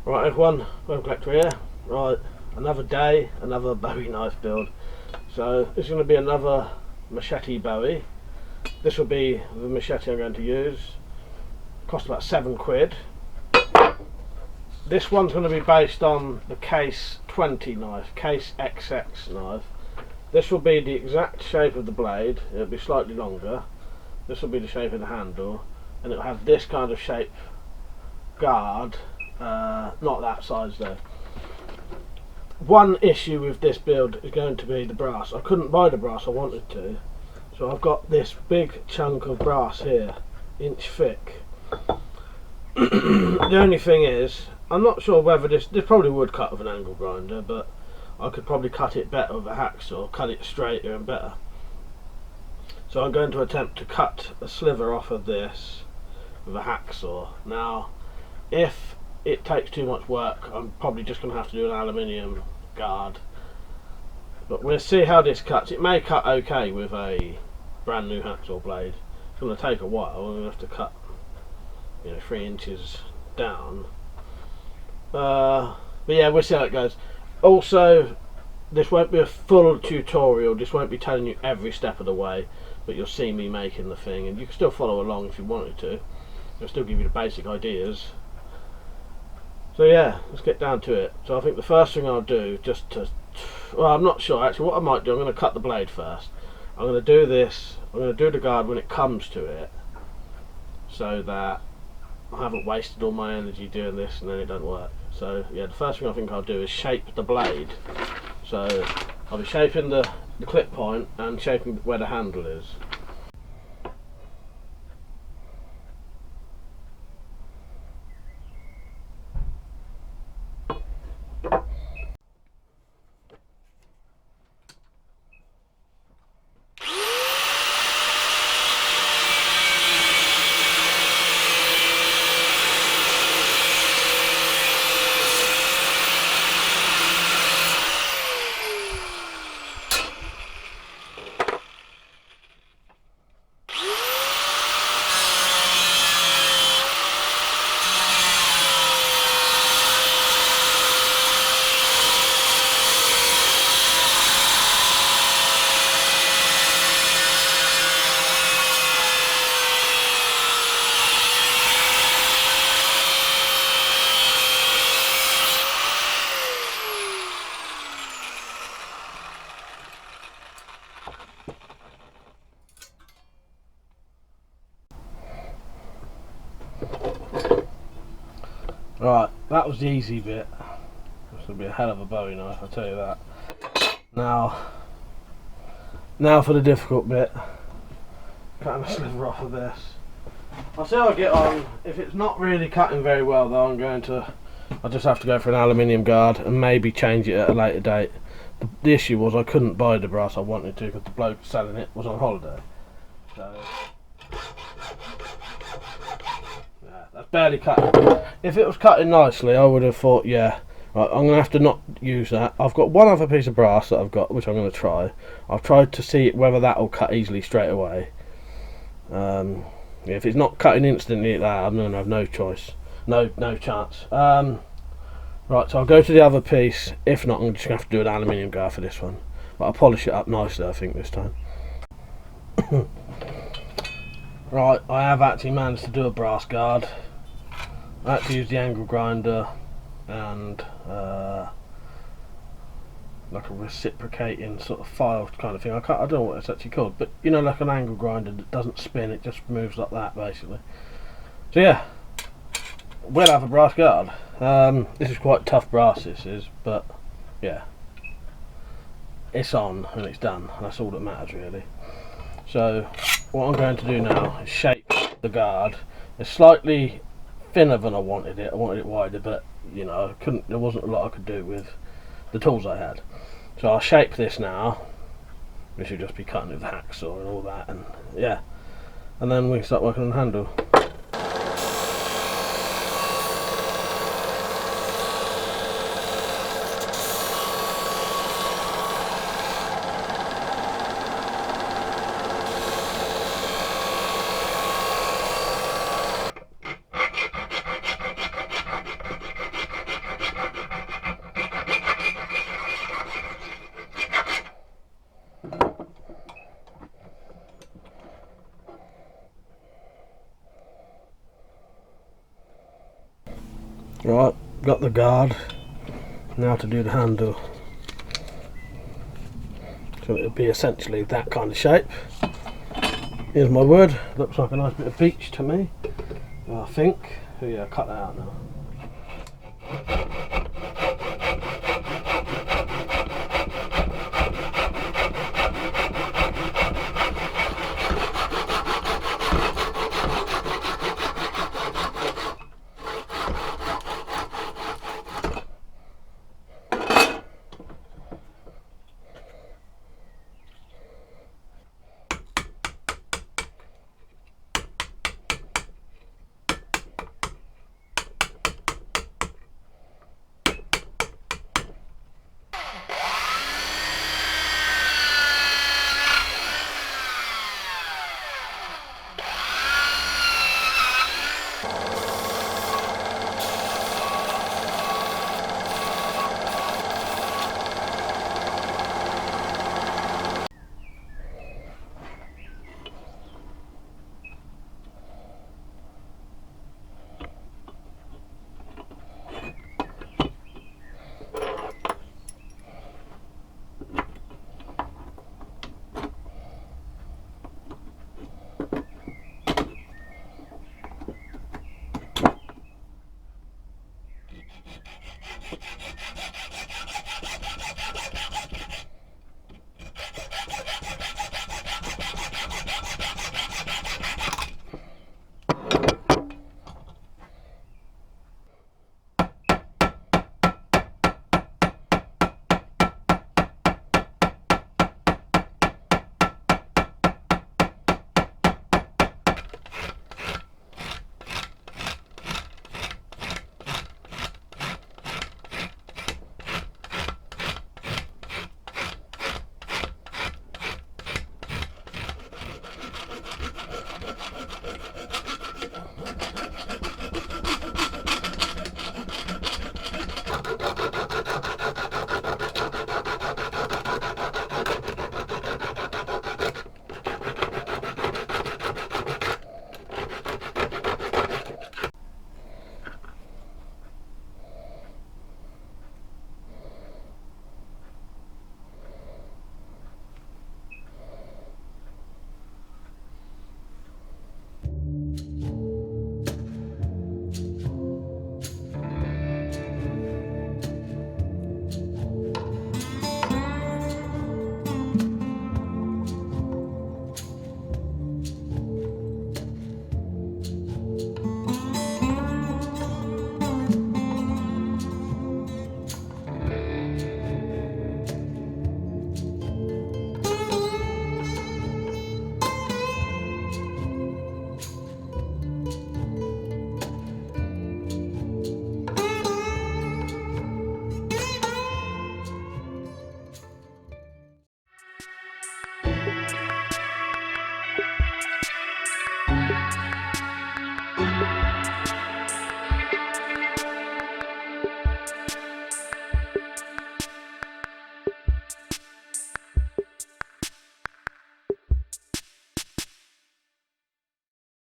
Right everyone, WeaponCollector here. Right, another day, another Bowie knife build. So this is going to be another Machete Bowie. This will be the machete I'm going to use. Cost about £7. This one's going to be based on the Case 20 knife, Case XX knife. This will be the exact shape of the blade, it'll be slightly longer. This will be the shape of the handle, and it'll have this kind of shape guard. Not that size though. One issue with this build is going to be the brass. I couldn't buy the brass I wanted to, so I've got this big chunk of brass here, inch thick. The only thing is, I'm not sure whether this probably would cut with an angle grinder, but I could probably cut it better with a hacksaw, cut it straighter and better. So I'm going to attempt to cut a sliver off of this with a hacksaw. Now, if it takes too much work, I'm probably just going to have to do an aluminium guard, but we'll see how this cuts. It may cut okay with a brand new hacksaw blade. It's going to take a while. I'm going to have to cut 3 inches down, but yeah, we'll see how it goes. Also, this won't be a full tutorial, this won't be telling you every step of the way, but you'll see me making the thing, and you can still follow along if you wanted to. It'll still give you the basic ideas. So yeah, let's get down to it. So I think the first thing I'll do, well, I'm not sure actually, what I might do, I'm going to cut the blade first. I'm going to do this, I'm going to do the guard when it comes to it, so that I haven't wasted all my energy doing this and then it don't work. So yeah, the first thing I think I'll do is shape the blade. So I'll be shaping the clip point and shaping where the handle is. Right, that was the easy bit. This will be a hell of a Bowie knife, I'll tell you that. Now for the difficult bit. Cutting a sliver off of this. I'll see how I get on. If it's not really cutting very well though, I'll just have to go for an aluminium guard and maybe change it at a later date. The issue was I couldn't buy the brass I wanted to because the bloke selling it was on holiday. So yeah, that's barely cutting. If it was cutting nicely, I would have thought, yeah, right, I'm going to have to not use that. I've got one other piece of brass that I've got, which I'm going to try. I've tried to see whether that will cut easily straight away. If it's not cutting instantly like that, I'm going to have no choice. No chance. Right, so I'll go to the other piece. If not, I'm just going to have to do an aluminium guard for this one. But I'll polish it up nicely, I think, this time. Right, I have actually managed to do a brass guard. I had to use the angle grinder and like a reciprocating sort of file kind of thing. I don't know what it's actually called, but like an angle grinder that doesn't spin, it just moves like that basically. So yeah, we'll have a brass guard. This is quite tough brass, this is, but yeah, it's on and it's done, and that's all that matters really. So what I'm going to do now is shape the guard. It's slightly thinner than I wanted it wider, but there wasn't a lot I could do with the tools I had. So I'll shape this now. We should just be cutting with the hacksaw and all that, and yeah, and then we can start working on the handle. Right, got the guard. Now to do the handle. So it'll be essentially that kind of shape. Here's my wood. Looks like a nice bit of beech to me, I think. So yeah, cut that out now.